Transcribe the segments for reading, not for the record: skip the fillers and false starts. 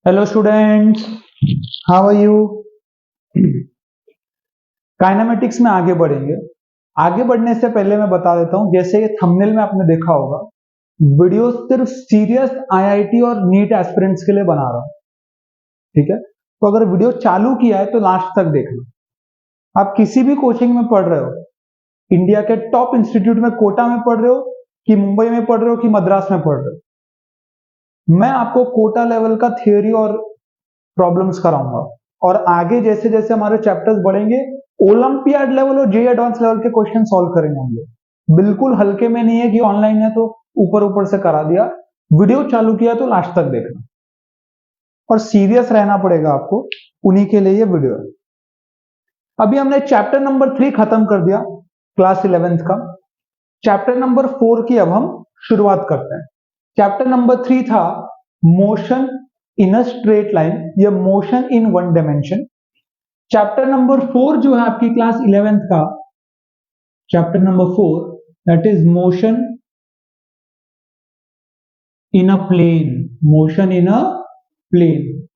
Hello students, how are you. Kinematics में आगे बढ़ेंगे। आगे बढ़ने से पहले मैं बता देता हूं, जैसे ये थंबनेल में आपने देखा होगा, वीडियो सिर्फ सीरियस आईआईटी और नीट एस्पिरेंट्स के लिए बना रहा हूं। ठीक है, तो अगर वीडियो चालू किया है तो लास्ट तक देखना। आप किसी भी कोचिंग में पढ़ रहे हो, इंडिया के टॉप इंस्टीट्यूट में कोटा में पढ़ रहे हो कि मुंबई में पढ़ रहे हो कि मद्रास में पढ़ रहे हो, मैं आपको कोटा लेवल का थियोरी और प्रॉब्लम्स कराऊंगा। और आगे जैसे जैसे हमारे चैप्टर्स बढ़ेंगे, ओलंपियाड लेवल और जे एडवांस लेवल के क्वेश्चन सॉल्व करेंगे हम लोग। बिल्कुल हल्के में नहीं है कि ऑनलाइन है तो ऊपर ऊपर से करा दिया। वीडियो चालू किया तो लास्ट तक देखना और सीरियस रहना पड़ेगा आपको, उन्हीं के लिए ये वीडियो है। अभी हमने चैप्टर नंबर 3 खत्म कर दिया, क्लास 11th का। चैप्टर नंबर 4 की अब हम शुरुआत करते हैं। चैप्टर नंबर 3 था motion in a straight line या motion in one dimension. Chapter number 4 जो है आपकी क्लास 11th का, chapter number 4 that is motion in a plane. Motion in a plane.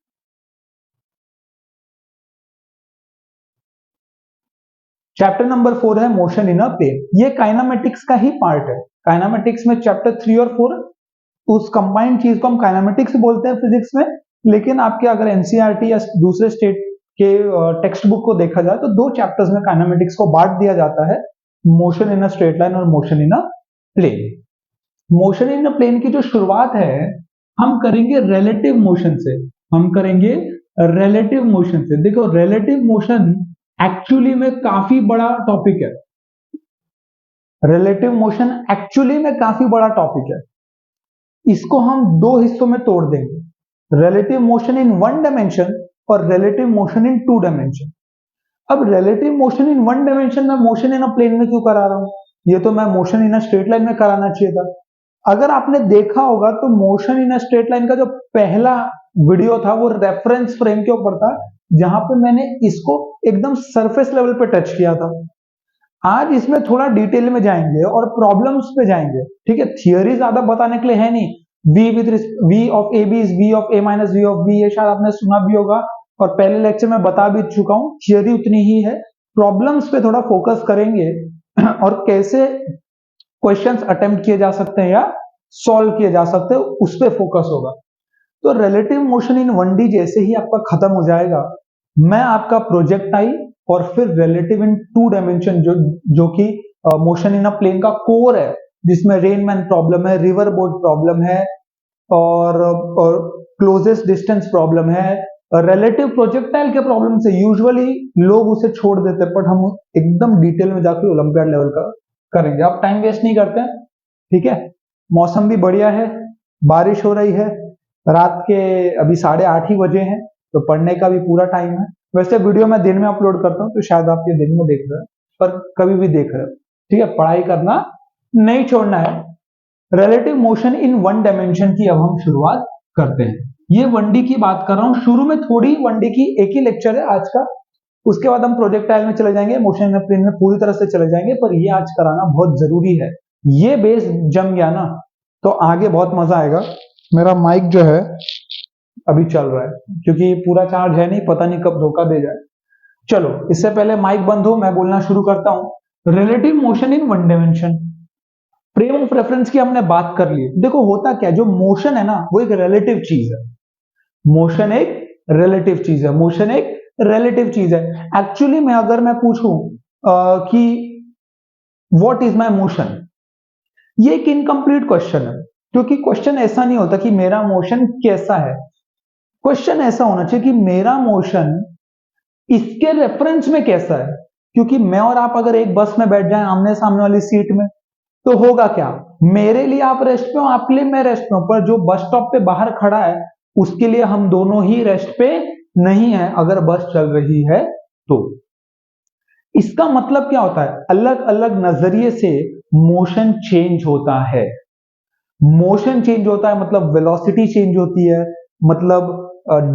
Chapter number 4 है मोशन इन अ प्लेन। ये kinematics का ही part है। काइनेमेटिक्स में चैप्टर 3 और 4, उस कंबाइंड चीज को हम काइनेमेटिक्स बोलते हैं फिजिक्स में। लेकिन आपके अगर एनसीईआरटी या दूसरे स्टेट के टेक्स्ट बुक को देखा जाए तो दो चैप्टर्स में काइनेमेटिक्स को बांट दिया जाता है, motion in a straight line और motion in a plane. Motion in a plane की जो शुरुआत है हम करेंगे रिलेटिव मोशन से। हम करेंगे रिलेटिव मोशन से। देखो, रिलेटिव मोशन एक्चुअली में काफी बड़ा टॉपिक है। रिलेटिव मोशन एक्चुअली में काफी बड़ा टॉपिक है। इसको हम दो हिस्सों में तोड़ देंगे, relative motion in one dimension और relative motion in two dimension. अब relative motion in one dimension में मोशन इन अ प्लेन में क्यों करा रहा हूं, ये तो मैं motion in a straight line में कराना चाहिए था। अगर आपने देखा होगा तो motion in a straight line का जो पहला वीडियो था वो रेफरेंस फ्रेम के ऊपर था, जहां पे मैंने इसको एकदम सरफेस लेवल पे टच किया था। आज इसमें थोड़ा डिटेल में जाएंगे और प्रॉब्लम्स पे जाएंगे। ठीक है, थियोरी ज्यादा बताने के लिए है नहीं। V of A B is V of A minus V of B, ये शायद आपने सुना भी होगा और पहले लेक्चर में बता भी चुका हूं। थियोरी उतनी ही है, प्रॉब्लम्स पे थोड़ा फोकस करेंगे और कैसे क्वेश्चंस अटेम्प्ट किए जा सकते हैं या सॉल्व किए जा सकते हैं, उस पर फोकस होगा। तो रिलेटिव मोशन इन 1D जैसे ही आपका खत्म हो जाएगा, मैं आपका प्रोजेक्टाइल और फिर रिलेटिव इन टू डायमेंशन जो कि मोशन इन अ प्लेन का कोर है, जिसमें रेनमैन प्रॉब्लम है, रिवर बोट प्रॉब्लम है और क्लोजेस्ट डिस्टेंस प्रॉब्लम है। रिलेटिव प्रोजेक्टाइल के प्रॉब्लम से यूजुअली लोग उसे छोड़ देते हैं, बट हम एकदम डिटेल में जाके ओलंपियाड लेवल का करेंगे। अब टाइम वेस्ट नहीं करते हैं। ठीक है, मौसम भी बढ़िया है, बारिश हो रही है, रात के अभी 8:30 ही बजे हैं, तो पढ़ने का भी पूरा टाइम है। वैसे वीडियो मैं दिन में अपलोड करता हूँ तो शायद आप ये दिन में देख रहे हो, पर कभी भी देख रहे हो। ठीक है, पढ़ाई करना नहीं छोड़ना है। Relative motion in one dimension की अब हम शुरुआत करते हैं। ये 1D की बात कर रहा हूं, शुरू में थोड़ी 1D की एक ही लेक्चर है आज का, उसके बाद हम प्रोजेक्टाइल में चले जाएंगे, मोशन इन प्लेन में पूरी तरह से चले जाएंगे, पर ये आज कराना बहुत जरूरी है। ये बेस जम गया ना तो आगे बहुत मजा आएगा। मेरा माइक जो है अभी चल रहा है क्योंकि पूरा चार्ज है नहीं, पता नहीं कब धोखा दे जाए। चलो, इससे पहले माइक बंद हो मैं बोलना शुरू करता हूं। Relative motion in one dimension, frame of reference की हमने बात कर ली। देखो होता क्या, जो मोशन है ना वो एक रिलेटिव चीज है। मोशन एक रिलेटिव चीज है। मोशन एक रिलेटिव चीज है। एक्चुअली में अगर मैं पूछूं कि व्हाट इज माय मोशन, ये एक इनकम्प्लीट क्वेश्चन है, क्योंकि क्वेश्चन ऐसा नहीं होता कि मेरा मोशन कैसा है। क्वेश्चन ऐसा होना चाहिए कि मेरा मोशन इसके रेफरेंस में कैसा है। क्योंकि मैं और आप अगर एक बस में बैठ जाएं आमने सामने वाली सीट में, तो होगा क्या, मेरे लिए आप रेस्ट पे हो, आपके लिए मैं रेस्ट पे हूं, पर जो बस स्टॉप पे बाहर खड़ा है उसके लिए हम दोनों ही रेस्ट पे नहीं है अगर बस चल रही है तो। इसका मतलब क्या होता है, अलग अलग नजरिए से मोशन चेंज होता है। मोशन चेंज होता है मतलब वेलोसिटी चेंज होती है, मतलब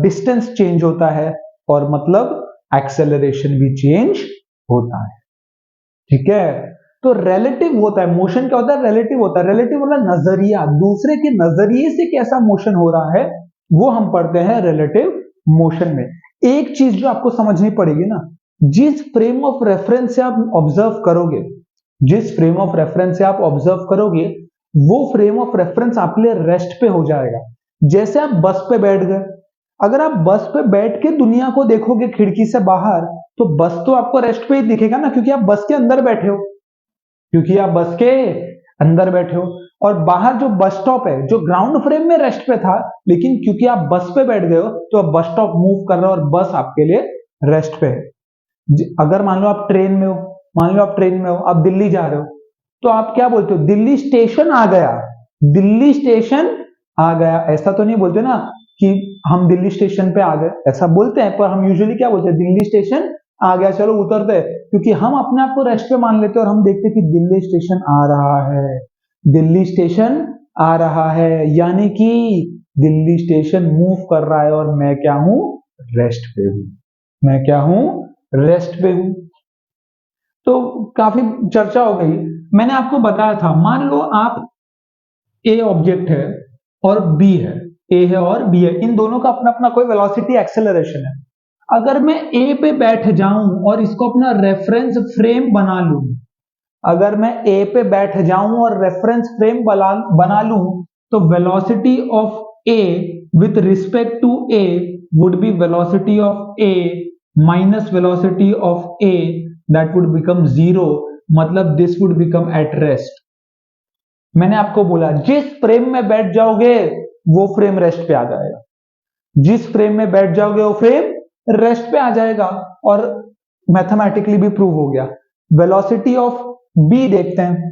डिस्टेंस चेंज होता है, और मतलब एक्सेलरेशन भी चेंज होता है। ठीक है, तो रिलेटिव होता है मोशन। क्या होता है, रिलेटिव होता है। रिलेटिव मतलब नजरिया, दूसरे के नजरिए से कैसा मोशन हो रहा है वो हम पढ़ते हैं रिलेटिव मोशन में। एक चीज जो आपको समझनी पड़ेगी ना, जिस फ्रेम ऑफ रेफरेंस से आप ऑब्जर्व करोगे, जिस फ्रेम ऑफ रेफरेंस से आप ऑब्जर्व करोगे, वो फ्रेम ऑफ रेफरेंस आपके लिए रेस्ट पे हो जाएगा। जैसे आप बस पे बैठ गए, अगर आप बस पे बैठ के दुनिया को देखोगे खिड़की से बाहर, तो बस तो आपको रेस्ट पे ही दिखेगा ना, क्योंकि आप बस के अंदर बैठे हो, क्योंकि आप बस के अंदर बैठे हो। और बाहर जो बस स्टॉप है, जो ग्राउंड फ्रेम में रेस्ट पे था, लेकिन क्योंकि आप बस पे बैठ गए हो, तो अब बस स्टॉप मूव कर रहा है और बस आपके लिए रेस्ट पे है। अगर मान लो आप ट्रेन में हो, मान लो आप ट्रेन में हो, आप दिल्ली जा रहे हो, तो आप क्या बोलते हो? दिल्ली स्टेशन आ गया, दिल्ली स्टेशन आ गया। ऐसा तो नहीं बोलते ना कि हम दिल्ली स्टेशन पे आ गए, ऐसा बोलते हैं, पर हम यूजुअली क्या बोलते हैं? दिल्ली स्टेशन आ गया, चलो उतरते हैं, क्योंकि हम अपने आप को रेस्ट पे मान लेते हैं और हम देखते हैं कि दिल्ली स्टेशन आ रहा है, दिल्ली स्टेशन आ रहा है, यानी कि दिल्ली स्टेशन मूव कर रहा है और मैं क्या हूं? रेस्ट पे हूं। मैं क्या हूं? रेस्ट पे हूं। तो काफी चर्चा हो गई। मैंने आपको बताया था, मान लो आप ए ऑब्जेक्ट है और बी है, ए है और बी है, इन दोनों का अपना अपना कोई वेलोसिटी एक्सेलरेशन है। अगर मैं ए पे बैठ जाऊं और इसको अपना रेफरेंस फ्रेम बना लूं, अगर मैं ए पे बैठ जाऊं और रेफरेंस फ्रेम बना लूं, तो velocity of A with respect to A would be velocity of A minus velocity of A, that would become zero, मतलब this would become at rest. मैंने आपको बोला जिस फ्रेम में बैठ जाओगे वो फ्रेम रेस्ट पे आ जाएगा, जिस फ्रेम में बैठ जाओगे वो फ्रेम रेस्ट पे आ जाएगा, और मैथमेटिकली भी प्रूव हो गया। वेलोसिटी ऑफ बी देखते हैं।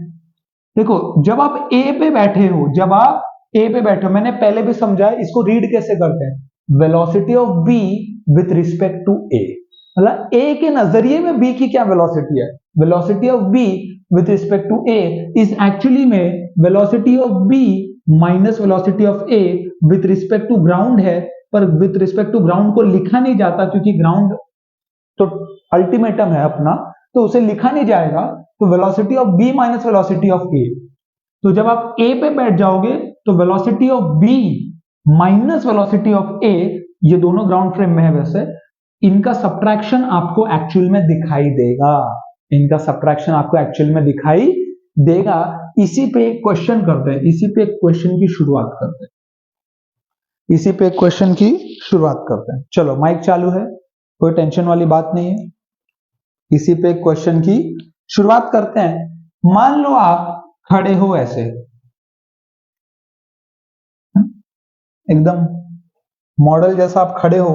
देखो, जब आप ए पे बैठे हो, जब आप ए पे बैठे हो, मैंने पहले भी समझाया, इसको रीड कैसे करते हैं? Velocity of B with respect to A, मतलब ए के नजरिए में बी की क्या वेलोसिटी है? Velocity of B with respect to A is actually में velocity of B minus velocity of A with respect to ground है, पर विथ रिस्पेक्ट टू ग्राउंड को लिखा नहीं जाता, क्योंकि ग्राउंड तो अल्टीमेटम है अपना, तो उसे लिखा नहीं जाएगा। तो velocity of B minus velocity of A, तो जब आप ए पे बैठ जाओगे तो velocity of B minus velocity of A, ये दोनों ग्राउंड फ्रेम में है, वैसे इनका सब्ट्रैक्शन आपको एक्चुअल में दिखाई देगा, इनका सब्ट्रैक्शन आपको एक्चुअल में दिखाई देगा। इसी पे एक क्वेश्चन करते हैं, इसी पे एक क्वेश्चन की शुरुआत करते हैं, इसी पे एक क्वेश्चन की शुरुआत करते हैं। चलो माइक चालू है, कोई टेंशन वाली बात नहीं है। इसी पे एक क्वेश्चन की शुरुआत करते हैं। मान लो आप खड़े हो ऐसे, एकदम मॉडल जैसा आप खड़े हो,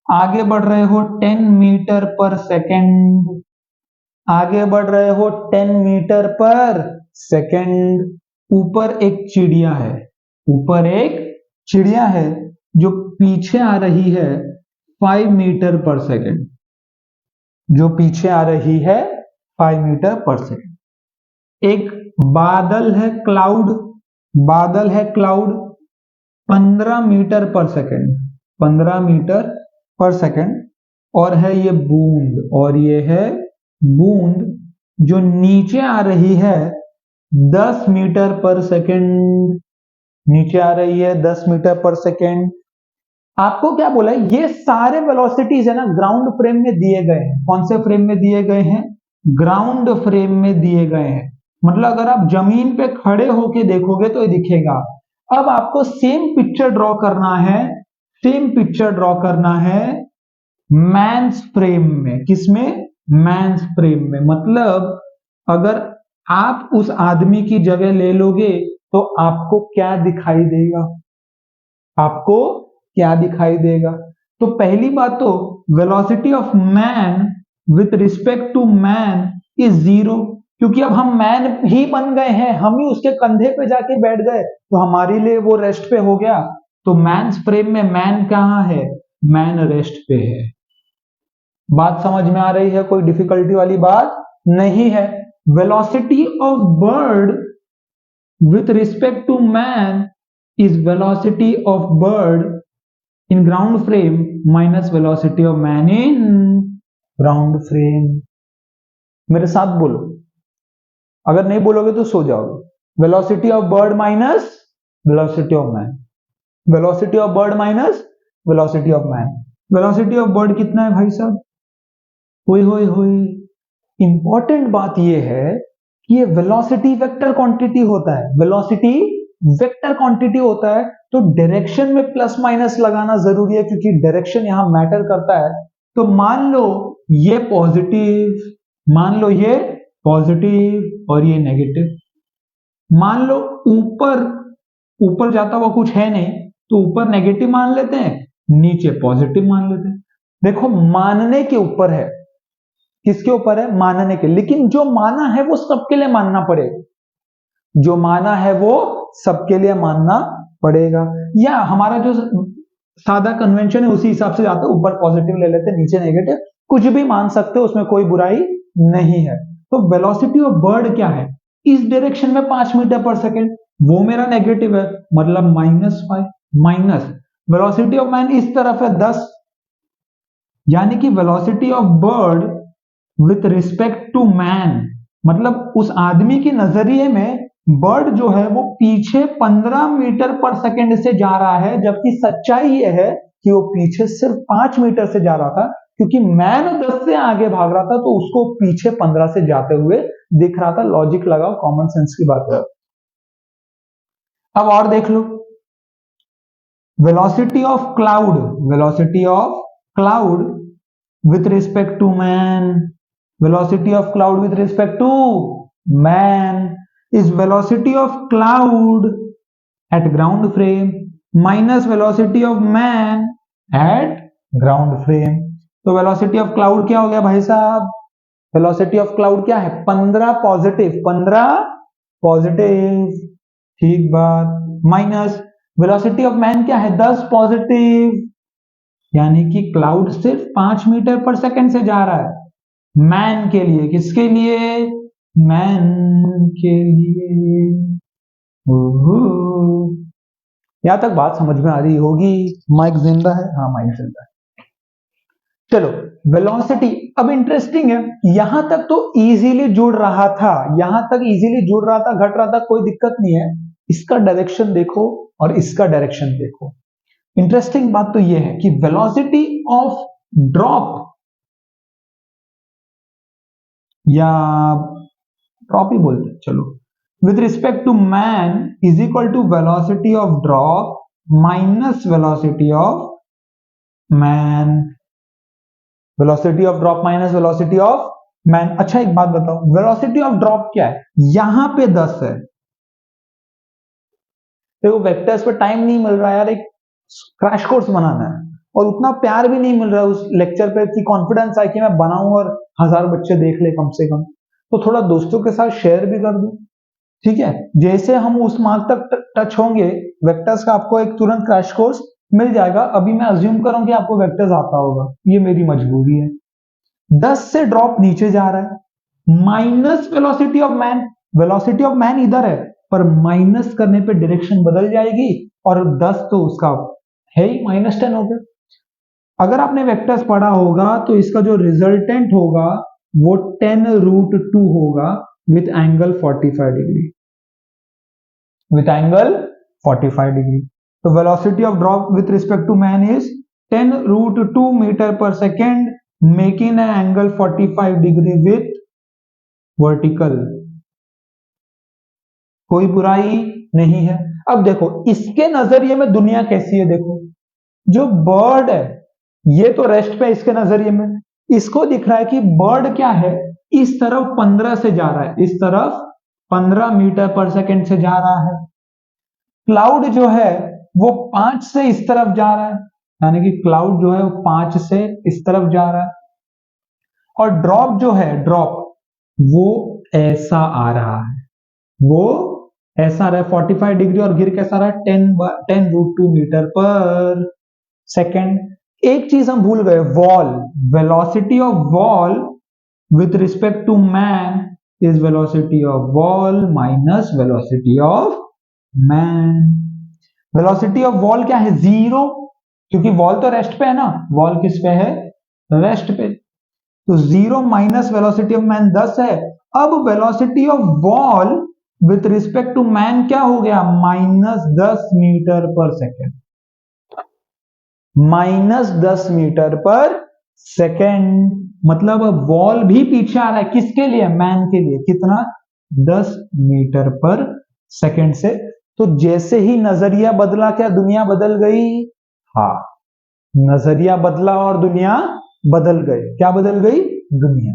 आगे बढ़ रहे हो 10 मीटर पर सेकेंड, आगे बढ़ रहे हो 10 मीटर पर सेकेंड। ऊपर एक चिड़िया है, ऊपर एक चिड़िया है जो पीछे आ रही है 5 मीटर पर सेकेंड, जो पीछे आ रही है 5 मीटर पर सेकेंड। एक बादल है क्लाउड, बादल है cloud 15 metre per second, 15 metre per second, और है ये बूंद, और ये है बूंद जो नीचे आ रही है 10 मीटर पर सेकेंड, नीचे आ रही है 10 मीटर पर सेकेंड। आपको क्या बोला है? ये सारे वेलोसिटीज है ना ग्राउंड फ्रेम में दिए गए हैं। कौन से फ्रेम में दिए गए हैं? ग्राउंड फ्रेम में दिए गए हैं। मतलब अगर आप जमीन पे खड़े होके देखोगे तो ये दिखेगा। अब आपको सेम पिक्चर ड्रॉ करना है, सेम पिक्चर ड्रॉ करना है मैन्स फ्रेम में। किसमें? मैन्स फ्रेम में। मतलब अगर आप उस आदमी की जगह ले लोगे तो आपको क्या दिखाई देगा? आपको क्या दिखाई देगा? तो पहली बात तो velocity of man with respect to man is zero, क्योंकि अब हम मैन ही बन गए हैं, हम ही उसके कंधे पे जाके बैठ गए, तो हमारे लिए वो रेस्ट पे हो गया। तो मैन्स फ्रेम में मैन कहां है? मैन रेस्ट पे है। बात समझ में आ रही है? कोई डिफिकल्टी वाली बात नहीं है। Velocity of bird with respect to man is velocity of bird in ground frame minus velocity of man in ground frame। मेरे साथ बोलो, अगर नहीं बोलोगे तो सो जाओगे। Velocity of bird minus velocity of man, velocity of bird minus velocity of man. Velocity of bird कितना है भाई साहब? होई होई होई, इंपॉर्टेंट बात यह है कि ये वेलोसिटी वेक्टर क्वांटिटी होता है, वेलोसिटी वेक्टर क्वांटिटी होता है, तो डायरेक्शन में प्लस माइनस लगाना जरूरी है क्योंकि डायरेक्शन यहां मैटर करता है। तो मान लो ये पॉजिटिव, मान लो ये पॉजिटिव और ये नेगेटिव, मान लो ऊपर ऊपर जाता हुआ कुछ है नहीं तो ऊपर नेगेटिव मान लेते हैं, नीचे पॉजिटिव मान लेते हैं। देखो मानने के ऊपर है, किसके ऊपर है? मानने के, लेकिन जो माना है वो सबके लिए मानना पड़ेगा, जो माना है वो सबके लिए मानना पड़ेगा। या हमारा जो सादा कन्वेंशन है उसी हिसाब से जाते हैं, ऊपर पॉजिटिव ले लेते हैं नीचे नेगेटिव, कुछ भी मान सकते हो, उसमें कोई बुराई नहीं है। तो वेलोसिटी ऑफ बर्ड क्या है? इस डायरेक्शन में 5 मीटर पर सेकेंड, वो मेरा नेगेटिव है मतलब -5, माइनस वेलोसिटी ऑफ मैन इस तरफ है 10, यानी कि velocity of bird with respect to man, मतलब उस आदमी के नजरिए में बर्ड जो है वो पीछे 15 मीटर पर सेकेंड से जा रहा है, जबकि सच्चाई ये है कि वो पीछे सिर्फ 5 मीटर से जा रहा था, क्योंकि मैन 10 से आगे भाग रहा था तो उसको पीछे 15 से जाते हुए दिख रहा था। लॉजिक लगाओ, कॉमन सेंस की बात है। अब और देख लो, velocity of cloud, velocity of cloud with respect to man, velocity of cloud with respect to man is velocity of cloud at ground frame minus velocity of man at ground frame। तो velocity of cloud क्या हो गया भाई साहब? velocity of cloud क्या है? 15 positive, 15 positive, ठीक बात, माइनस वेलोसिटी ऑफ मैन क्या है? 10 पॉजिटिव, यानी कि क्लाउड सिर्फ 5 मीटर पर सेकंड से जा रहा है मैन के लिए। किसके लिए? मैन के लिए। यहां तक बात समझ में आ रही होगी? माइक जिंदा है? हाँ माइक जिंदा है। चलो वेलोसिटी, अब इंटरेस्टिंग है, यहां तक तो इजीली जुड़ रहा था, यहां तक इजीली जुड़ रहा था, घट रहा था, कोई दिक्कत नहीं है। इसका डायरेक्शन देखो और इसका डायरेक्शन देखो। इंटरेस्टिंग बात तो यह है कि वेलोसिटी ऑफ ड्रॉप, या ड्रॉप ही बोलते हैं चलो, with respect to man is equal to velocity of drop minus velocity of man, velocity of drop minus velocity of man. अच्छा एक बात बताओ, वेलोसिटी ऑफ ड्रॉप क्या है? यहां पे 10 है, देखो वेक्टर्स पे टाइम नहीं मिल रहा यार, एक क्रैश कोर्स बनाना है और उतना प्यार भी नहीं मिल रहा है उस लेक्चर पे कि कॉन्फिडेंस आए कि मैं बनाऊं और 1000 बच्चे देख ले कम से कम, तो थोड़ा दोस्तों के साथ शेयर भी कर दूं, ठीक है? जैसे हम उस मार्क तक टच होंगे वेक्टर्स का, आपको एक तुरंत क्रैश कोर्स मिल जाएगा। अभी मैं अज्यूम करूं कि आपको वेक्टर्स आता होगा, ये मेरी मजबूरी है। 10 से ड्रॉप नीचे जा रहा है, minus velocity of man, velocity of man इधर है पर माइनस करने पे डायरेक्शन बदल जाएगी और 10 तो उसका है ही, -10 हो गया। अगर आपने वेक्टर्स पढ़ा होगा तो इसका जो रिजल्टेंट होगा वो 10√2 होगा with angle 45 degree, with angle 45 degree. तो velocity of drop with respect to man is 10√2 metre per second making an angle 45 degree with vertical. कोई बुराई नहीं है। अब देखो इसके नजरिए में दुनिया कैसी है, देखो जो बर्ड है ये तो रेस्ट पे, इसके नजरिए में इसको दिख रहा है कि बर्ड क्या है, इस तरफ 15 से जा रहा है, इस तरफ 15 मीटर पर सेकेंड से जा रहा है। क्लाउड जो है वो 5 से इस तरफ जा रहा है, यानी कि क्लाउड जो है वो 5 से इस तरफ जा रहा है, और ड्रॉप जो है, ड्रॉप वो ऐसा आ रहा है, वो ऐसा रहा है 45 डिग्री और गिर कैसा रहा है 10√2 मीटर पर सेकेंड। एक चीज हम भूल गए, wall, velocity of wall with respect to man is velocity of wall minus velocity of man. Velocity of wall क्या है? 0, क्योंकि वॉल तो रेस्ट पे है ना, वॉल किस पे है? रेस्ट पे। तो 0 माइनस वेलोसिटी ऑफ मैन 10 है। अब velocity of wall with respect to man क्या हो गया? -10 metre per second. -10 metre per second. मतलब वॉल भी पीछे आ रहा है, किसके लिए? मैन के लिए। कितना? 10 मीटर पर सेकेंड से। तो जैसे ही नजरिया बदला, क्या दुनिया बदल गई? हाँ, नजरिया बदला और दुनिया बदल गई। क्या बदल गई? दुनिया।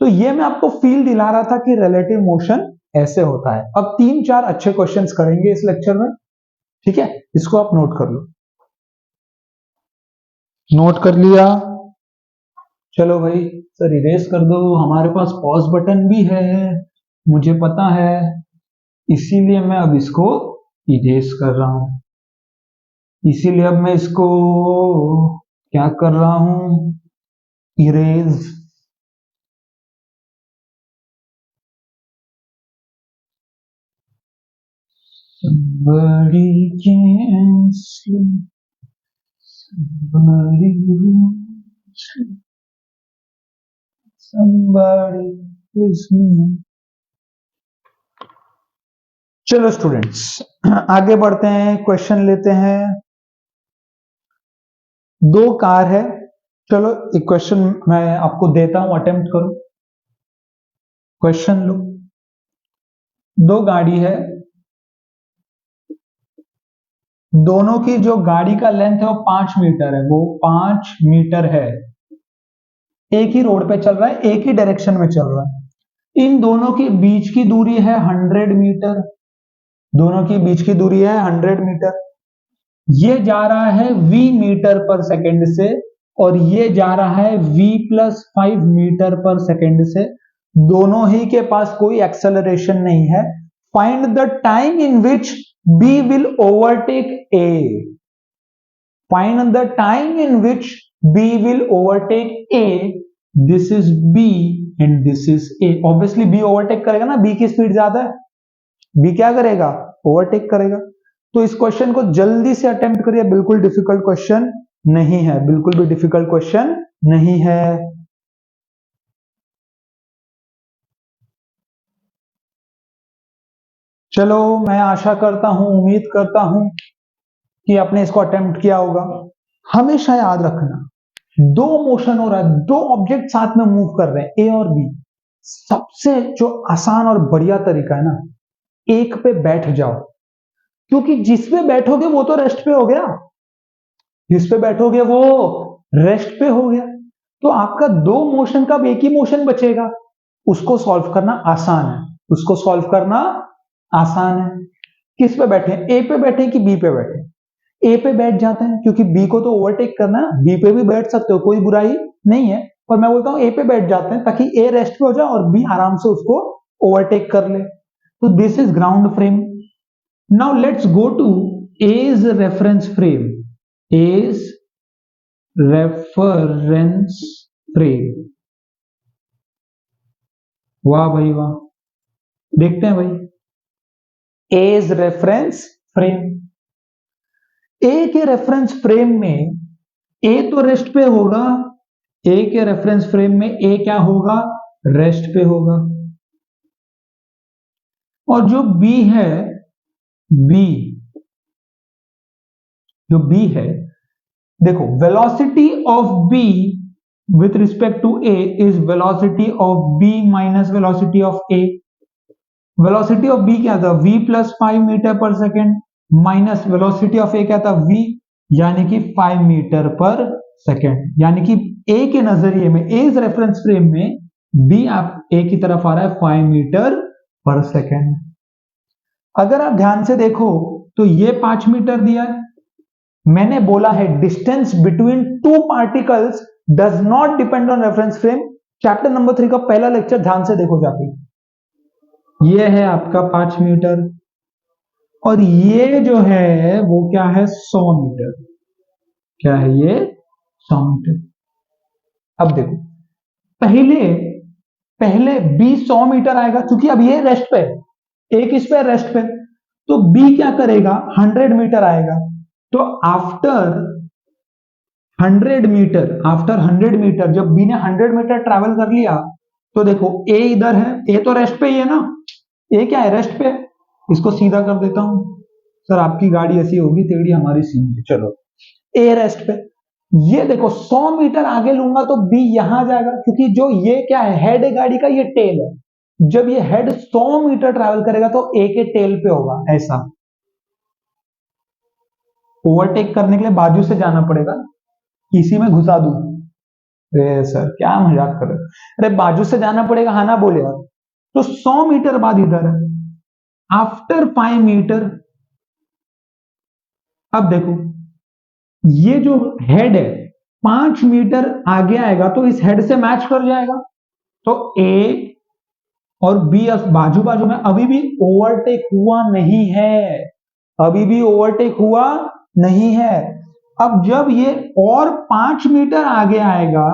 तो ये मैं आपको फील दिला रहा था कि रिलेटिव मोशन ऐसे होता है। अब 3-4 अच्छे क्वेश्चंस करेंगे इस लेक्चर में, ठीक है? इसको आप नोट कर लो। नोट कर लिया? चलो भाई, सर इरेज कर दो। हमारे पास पॉज बटन भी है, मुझे पता है, इसीलिए मैं अब इसको इरेज कर रहा हूं। इसीलिए अब मैं इसको क्या कर रहा हूं? Erase. Somebody can sleep, somebody won't sleep, somebody is me। चलो स्टूडेंट्स, आगे बढ़ते हैं, क्वेश्चन लेते हैं। दो कार है, चलो एक क्वेश्चन मैं आपको देता हूं, अटेम्प्ट करो। क्वेश्चन लो। दो गाड़ी है, दोनों की जो गाड़ी का लेंथ है वो 5 मीटर है, वो 5 मीटर है। एक ही रोड पे चल रहा है, एक ही डायरेक्शन में चल रहा है। इन दोनों के बीच की दूरी है 100 मीटर। दोनों की बीच की दूरी है 100 मीटर। ये जा रहा है v मीटर पर सेकेंड से, और ये जा रहा है v + 5 मीटर पर सेकेंड से। दोनों ही के पास कोई एक्सेलरेशन नहीं है। Find the time in which b will overtake a। Find the time in which b will overtake a। This is b and this is a। Obviously b overtake करेगा ना, b की speed ज्यादा है, b क्या करेगा? Overtake करेगा। तो इस क्वेश्चन को जल्दी से अटेम्प्ट करिए, बिल्कुल डिफिकल्ट क्वेश्चन नहीं है, बिल्कुल भी डिफिकल्ट क्वेश्चन नहीं है। चलो, मैं आशा करता हूं, उम्मीद करता हूं कि आपने इसको अटेम्प्ट किया होगा। हमेशा याद रखना, दो मोशन हो रहा है, दो ऑब्जेक्ट साथ में मूव कर रहे हैं, ए और बी। सबसे जो आसान और बढ़िया तरीका है ना, एक पे बैठ जाओ, क्योंकि जिस पे बैठोगे वो तो रेस्ट पे हो गया, जिस पे बैठोगे वो रेस्ट पे हो गया। तो आपका दो मोशन का एक ही मोशन बचेगा। उसको सॉल्व करना आसान है, उसको सॉल्व करना आसान है। किस पे बैठे? ए पे बैठे कि बी पे बैठे? ए पे बैठ जाते हैं, क्योंकि बी को तो ओवरटेक करना है। बी पे भी बैठ सकते हो, कोई बुराई नहीं है, पर मैं बोलता हूं ए पे बैठ जाते हैं ताकि ए रेस्ट पे हो जाए और बी आराम से उसको ओवरटेक कर ले। तो this is ground frame. Now let's go to A's reference frame. A's reference frame. वाह भाई वाह, देखते हैं भाई। एज रेफरेंस फ्रेम, ए के रेफरेंस फ्रेम में ए तो रेस्ट पे होगा। ए के रेफरेंस फ्रेम में ए क्या होगा? रेस्ट पे होगा। और जो बी है, बी जो बी है, देखो, velocity of B with respect to A is velocity of B minus velocity of A. Velocity of B क्या था? v + 5 metre per second minus velocity of A क्या था? v, यानी कि 5 मीटर पर सेकेंड। यानी कि ए के नजरिए में, एज रेफरेंस फ्रेम में b आप ए की तरफ आ रहा है 5 मीटर पर सेकेंड। अगर आप ध्यान से देखो तो ये 5 मीटर दिया है। मैंने बोला है distance between two particles does not depend on reference frame. Chapter number 3 का पहला लेक्चर ध्यान से देखो जाके। ये है आपका 5 मीटर, और ये जो है वो क्या है? 100 मीटर। क्या है ये? 100 मीटर। अब देखो, पहले पहले बी 100 मीटर आएगा, क्योंकि अब ये रेस्ट पे, एक इस पे रेस्ट पे, तो बी क्या करेगा? 100 मीटर आएगा। तो आफ्टर 100 मीटर जब बी ने 100 मीटर ट्रैवल कर लिया, तो देखो ए इधर है, ए तो रेस्ट पे ही है ना, ए क्या है? रेस्ट पे। इसको सीधा कर देता हूं। सर आपकी गाड़ी ऐसी होगी टेढ़ी, हमारी सीधी है। चलो, ए रेस्ट पे। ये देखो 100 मीटर आगे लूंगा तो बी यहां जाएगा, क्योंकि जो ये क्या है, हेड है गाड़ी का, ये टेल है। जब ये हेड 100 मीटर ट्रैवल करेगा तो ए के टेल पे होगा ऐसा। ओवरटेक करने के लिए बाजू से जाना पड़ेगा, इसी में घुसा दूं। अरे सर क्या मजाक कर रहे हो, अरे बाजू से जाना पड़ेगा, हाँ ना बोले आप। तो 100 मीटर बाद इधर है, आफ्टर 5 मीटर। अब देखो ये जो हेड है 5 मीटर आगे आएगा तो इस हेड से मैच कर जाएगा, तो ए और बी बाजू बाजू में। अभी भी ओवरटेक हुआ नहीं है, अभी भी ओवरटेक हुआ नहीं है। अब जब ये और 5 मीटर आगे आएगा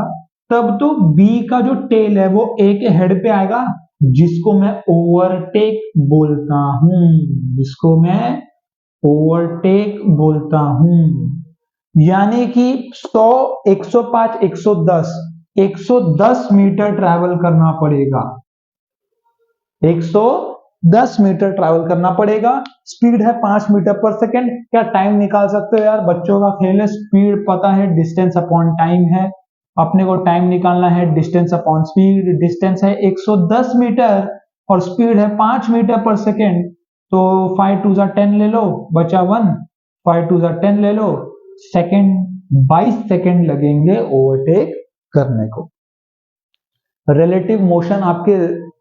तब तो बी का जो टेल है वो ए के हेड पे आएगा, जिसको मैं ओवरटेक बोलता हूं, जिसको मैं ओवरटेक बोलता हूं। यानी कि 100, 105, 110, 110 मीटर ट्रैवल करना पड़ेगा, 110 मीटर ट्रैवल करना पड़ेगा। स्पीड है 5 मीटर पर सेकेंड। क्या टाइम निकाल सकते हो यार, बच्चों का खेल है, स्पीड पता है, डिस्टेंस अपॉन टाइम है, अपने को टाइम निकालना है, डिस्टेंस अपॉन स्पीड। डिस्टेंस है 110 मीटर और स्पीड है 5 मीटर पर सेकेंड, तो 5 2 10 ले लो, बचा 1, 5 2 10 ले लो, सेकेंड 22 सेकेंड लगेंगे ओवरटेक करने को। रिलेटिव मोशन आपके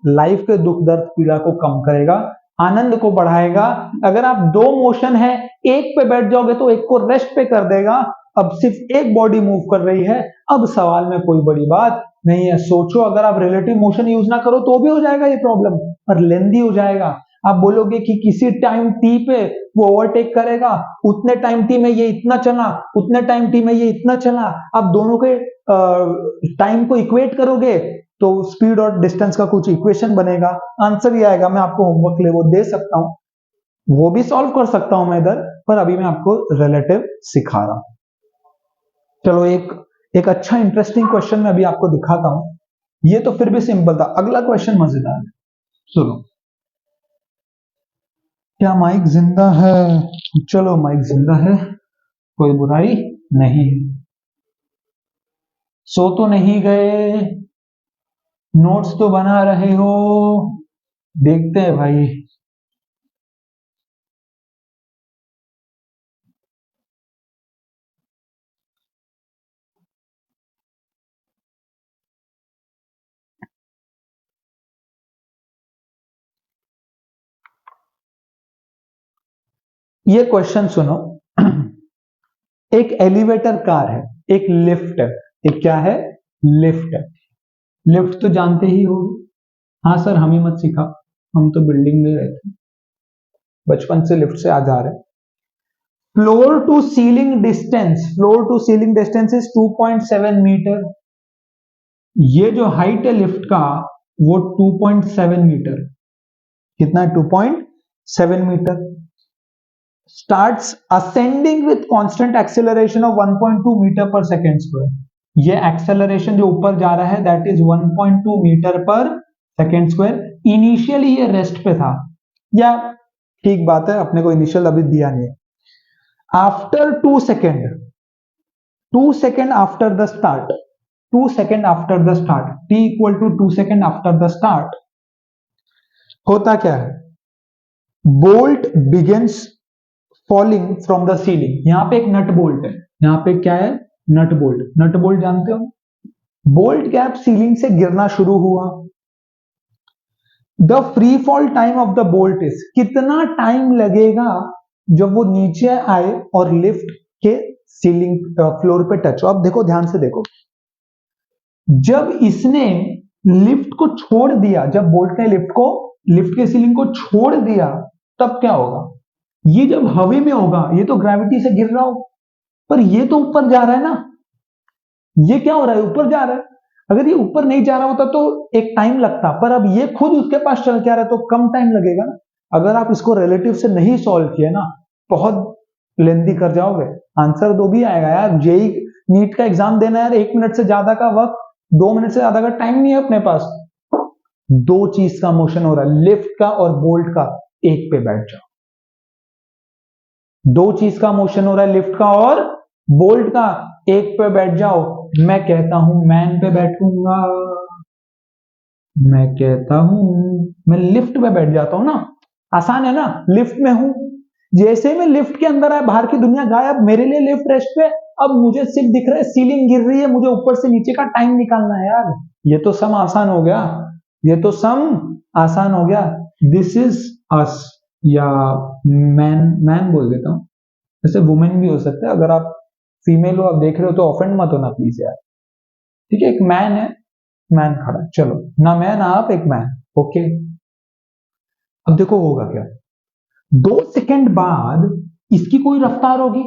लाइफ के दुख दर्द पीड़ा को कम करेगा, आनंद को बढ़ाएगा। अगर आप दो मोशन है, एक पे बैठ जाओगे तो एक को रेस्ट पे कर देगा। अब सिर्फ एक बॉडी मूव कर रही है, अब सवाल में कोई बड़ी बात नहीं है। सोचो अगर आप रिलेटिव मोशन यूज ना करो तो भी हो जाएगा ये प्रॉब्लम, और लेंदी हो जाएगा। आप बोलोगे कि किसी टाइम टी पे वो ओवरटेक करेगा, उतने टाइम टी में ये इतना चला, उतने टाइम टी में ये इतना चला। आप दोनों के टाइम को इक्वेट करोगे तो स्पीड और डिस्टेंस का कुछ इक्वेशन बनेगा, आंसर ही आएगा। मैं आपको होमवर्क ले वो दे सकता हूं, वो भी सॉल्व कर सकता हूं मैं इधर, पर अभी मैं आपको रिलेटिव सिखा रहा हूं। चलो एक अच्छा इंटरेस्टिंग क्वेश्चन मैं अभी आपको दिखाता हूं। ये तो फिर भी सिंपल था, अगला क्वेश्चन मजेदार है, सुनो। क्या माइक जिंदा है? चलो माइक जिंदा है, कोई बुराई नहीं है। सो तो नहीं गए, नोट्स तो बना रहे हो, देखते हैं भाई। ये क्वेश्चन सुनो। एक एलिवेटर कार है, एक लिफ्ट है, एक क्या है, लिफ्ट है। लिफ्ट तो जानते ही हो। हाँ सर हमें मत सिखा, हम तो बिल्डिंग में रहते हैं, बचपन से लिफ्ट से आ जा रहे हैं। Floor to ceiling distance, floor to ceiling distance is 2.7 metre. ये जो हाइट है लिफ्ट का वो 2.7 मीटर, कितना है, 2.7 metre. Starts ascending with constant acceleration of 1.2 metre per second square. ये एक्सेलरेशन जो ऊपर जा रहा है that is 1.2 metre per second square. Initially ये रेस्ट पे था, या ठीक बात है, अपने को इनिशियल अभी दिया नहीं है। After 2 second, 2 second after the start, 2 second after the start, t equal to 2 second after the start, होता क्या है, bolt begins falling from the ceiling. यहां पे एक नट बोल्ट है, यहां पे क्या है, नट बोल्ट। नट बोल्ट जानते हो, बोल्ट गैप सीलिंग से गिरना शुरू हुआ। The free fall time of the bolt is, कितना टाइम लगेगा जब वो नीचे आए और लिफ्ट के सीलिंग फ्लोर पे टच हो। अब देखो ध्यान से देखो, जब इसने लिफ्ट को छोड़ दिया, जब बोल्ट ने लिफ्ट के सीलिंग को छोड़ दिया, तब क्या होगा, ये जब हवा में होगा ये तो ग्रेविटी से गिर रहा हो, पर ये तो ऊपर जा रहा है ना, ये क्या हो रहा है, ऊपर जा रहा है। अगर ये ऊपर नहीं जा रहा होता तो एक टाइम लगता, पर अब ये खुद उसके पास चल के आ रहा है तो कम टाइम लगेगा ना। अगर आप इसको रिलेटिव से नहीं सॉल्व किए ना, बहुत लेंदी कर जाओगे, आंसर दो भी आएगा यार। जेई नीट का एग्जाम देना है, 1 मिनट से ज्यादा का वक्त, 2 मिनट से ज्यादा का टाइम नहीं है अपने पास। दो चीज का मोशन हो रहा है, लिफ्ट का और बोल्ट का, एक पे बैठ जाओ। दो चीज का मोशन हो रहा है, लिफ्ट का और बोल्ट का एक पे बैठ जाओ, मैं कहता हूं मैन पे बैठूंगा, मैं कहता हूं मैं लिफ्ट पे बैठ जाता हूं ना, आसान है ना, लिफ्ट में हूं, जैसे मैं लिफ्ट के अंदर आया बाहर की दुनिया गायब, मेरे लिए लिफ्ट रेस्ट पे, अब मुझे सिर्फ दिख रहा है सीलिंग गिर रही है, मुझे ऊपर से नीचे का टाइम निकालना है यार, ये तो सम आसान हो गया, ये तो सम आसान हो गया। दिस इज अस, या मैन, मैन बोल देता हूं, जैसे वुमेन भी हो सकता है, अगर आप फीमेल हो, आप देख रहे हो तो ऑफेंड मत होना प्लीज यार, ठीक है, एक मैन है, मैन खड़ा है, चलो ना मैं ना आप, एक मैन, ओके। अब देखो होगा क्या, 2 सेकंड बाद इसकी कोई रफ्तार होगी,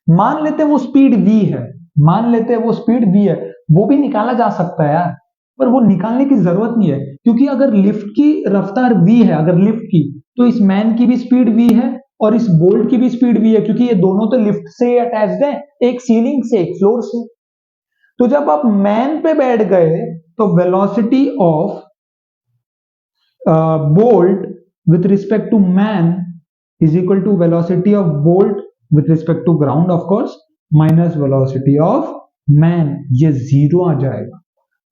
मान लेते हैं वो स्पीड v है, मान लेते हैं वो स्पीड v है, वो भी निकाला जा सकता है यार, पर वो निकालने की जरूरत नहीं है, क्योंकि अगर लिफ्ट की रफ्तार v है, अगर लिफ्ट की, तो इस मैन की भी स्पीड v है और इस बोल्ट की भी स्पीड v है, क्योंकि ये दोनों तो लिफ्ट से अटैच्ड है, एक सीलिंग से एक फ्लोर से। तो जब आप मैन पे बैठ गए तो velocity of bolt with respect to man is equal to velocity of bolt with respect to ground of course minus velocity of man, ये जीरो आ जाएगा,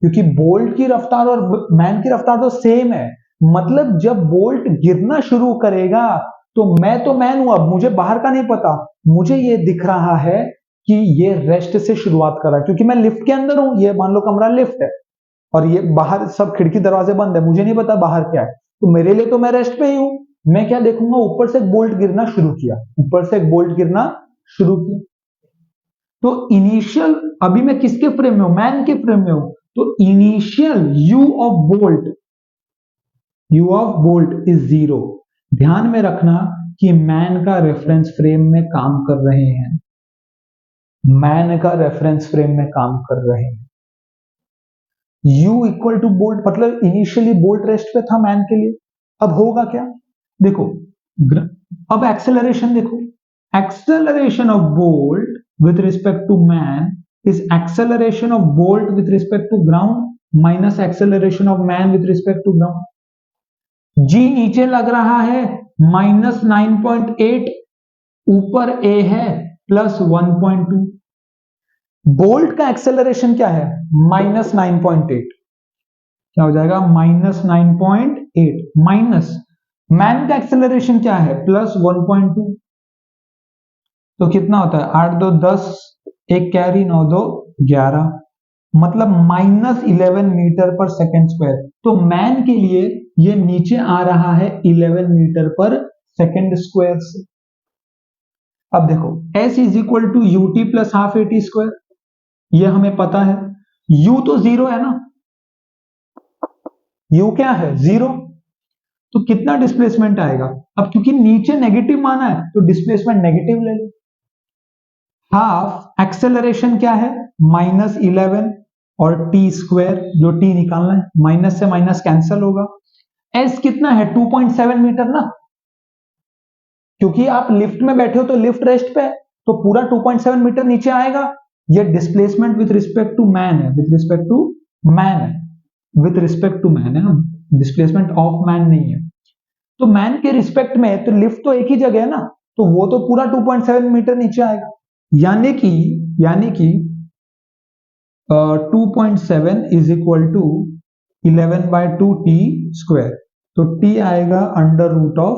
क्योंकि बोल्ट की रफ्तार और मैन की रफ्तार तो सेम है, मतलब जब बोल्ट गिरना शुरू करेगा तो मैन हूं, अब मुझे बाहर का नहीं पता, मुझे ये दिख रहा है कि ये रेस्ट से शुरुआत कर रहा है, क्योंकि मैं लिफ्ट के अंदर हूं, ये मान लो कमरा लिफ्ट है और ये बाहर सब खिड़की दरवाजे बंद है, मुझे नहीं पता बाहर क्या है, तो मेरे लिए तो मैं रेस्ट पे ही हूं, मैं क्या देखूंगा, ऊपर से एक बोल्ट गिरना शुरू किया, ऊपर से एक बोल्ट गिरना शुरू किया, तो इनिशियल, अभी मैं किसके फ्रेम में हूं, मैन के फ्रेम में हूं, तो initial you of bolt is zero. ध्यान में रखना कि मैन का रेफरेंस फ्रेम में काम कर रहे हैं, मैन का रेफरेंस फ्रेम में काम कर रहे हैं, u इक्वल टू बोल्ट, मतलब इनिशियली बोल्ट रेस्ट पे था मैन के लिए, अब होगा क्या, देखो अब एक्सेलरेशन देखो, acceleration of bolt with respect to man is acceleration of bolt with respect to ground minus acceleration of man with respect to ground. G नीचे लग रहा है -9.8, ऊपर a है +1.2, बोल्ट का एक्सेलरेशन क्या है -9.8, क्या हो जाएगा -9.8, माइनस मैन का एक्सेलरेशन क्या है +1.2, तो कितना होता है 8 2 10, एक कैरी 9 2 11, मतलब -11 मीटर पर सेकेंड स्क्वायर, तो मैन के लिए ये नीचे आ रहा है 11 मीटर पर सेकेंड स्क्वायर से। अब देखो s is equal to U T plus half A T square, ये हमें पता है, u तो जीरो है ना, u क्या है जीरो, तो कितना डिस्प्लेसमेंट आएगा, अब क्योंकि नीचे नेगेटिव माना है तो डिस्प्लेसमेंट नेगेटिव ले लो, हाफ एक्सेलरेशन क्या है -11 और टी स्क्वायर, जो टी निकालना है, माइनस से माइनस कैंसिल होगा, एस कितना है 2.7 मीटर ना, क्योंकि आप लिफ्ट में बैठे हो तो लिफ्ट रेस्ट पे है, तो पूरा 2.7 मीटर नीचे आएगा, ये displacement with respect to man है, विथ रिस्पेक्ट टू मैन है, विथ रिस्पेक्ट टू मैन है, डिस्प्लेसमेंट ऑफ मैन नहीं है, तो मैन के रिस्पेक्ट में तो लिफ्ट तो एक ही जगह है ना, तो वो तो पूरा 2.7 मीटर नीचे आएगा, यानी कि 2.7 is equal to 11/2 T square, तो टी आएगा अंडर रूट ऑफ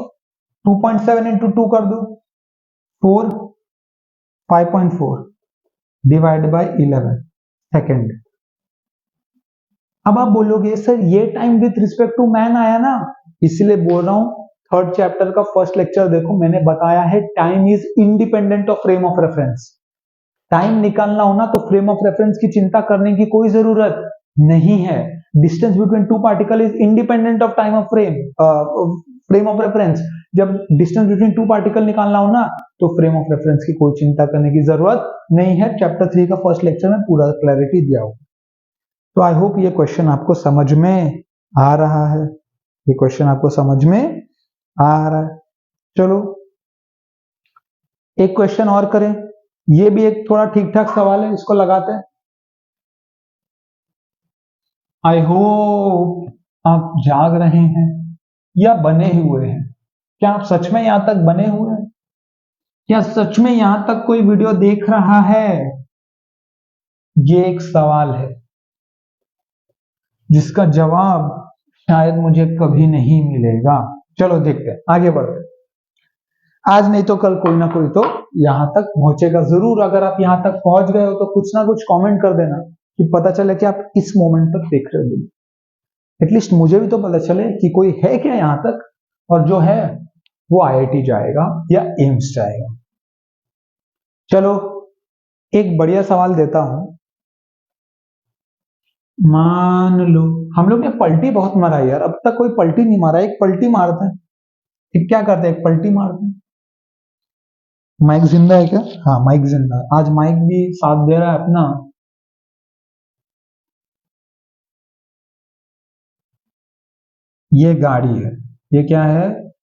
2.7 इंटू 2 कर दो 4, 5.4 डिवाइड बाय 11 सेकेंड। अब आप बोलोगे सर ये time with respect to man आया ना, इसलिए बोल रहा हूं, थर्ड चैप्टर का फर्स्ट लेक्चर देखो, मैंने बताया है time is independent of frame of reference, time निकालना हो ना तो फ्रेम ऑफ रेफरेंस की चिंता करने की कोई जरूरत नहीं है, distance between two particle is independent of time of frame of reference, जब डिस्टेंस बिटवीन टू पार्टिकल निकालना हो ना तो फ्रेम ऑफ रेफरेंस की कोई चिंता करने की जरूरत नहीं है, चैप्टर 3 का फर्स्ट लेक्चर में पूरा क्लैरिटी दिया हुआ। तो आई होप ये क्वेश्चन आपको समझ में आ रहा है, ये क्वेश्चन आपको समझ में आ रहा है। चलो एक क्वेश्चन और करें, ये भी एक थोड़ा ठीक ठाक सवाल है, इसको लगाते हैं। आई होप आप जाग रहे हैं या बने हुए हैं, क्या आप सच में यहां तक बने हुए हैं? क्या सच में यहां तक कोई वीडियो देख रहा है? ये एक सवाल है जिसका जवाब शायद मुझे कभी नहीं मिलेगा। चलो देखते हैं, आगे बढ़ते हैं। आज नहीं तो कल कोई ना कोई तो यहां तक पहुंचेगा जरूर। अगर आप यहां तक पहुंच गए हो तो कुछ ना कुछ कमेंट कर देना कि पता चले कि आप इस मोमेंट तक देख रहे हो। एटलीस्ट मुझे भी तो पता चले कि कोई है क्या यहां तक, और जो है वो आईआईटी जाएगा या एम्स जाएगा। चलो एक बढ़िया सवाल देता हूं। मान लो हम लोग ने पलटी बहुत मारा यार, अब तक कोई पलटी नहीं मारा। एक पलटी मारते हैं, ठीक? क्या करते हैं, एक पलटी मारते हैं। माइक जिंदा है क्या? हाँ माइक जिंदा है। आज माइक भी साथ दे रहा है अपना। ये गाड़ी है। ये क्या है?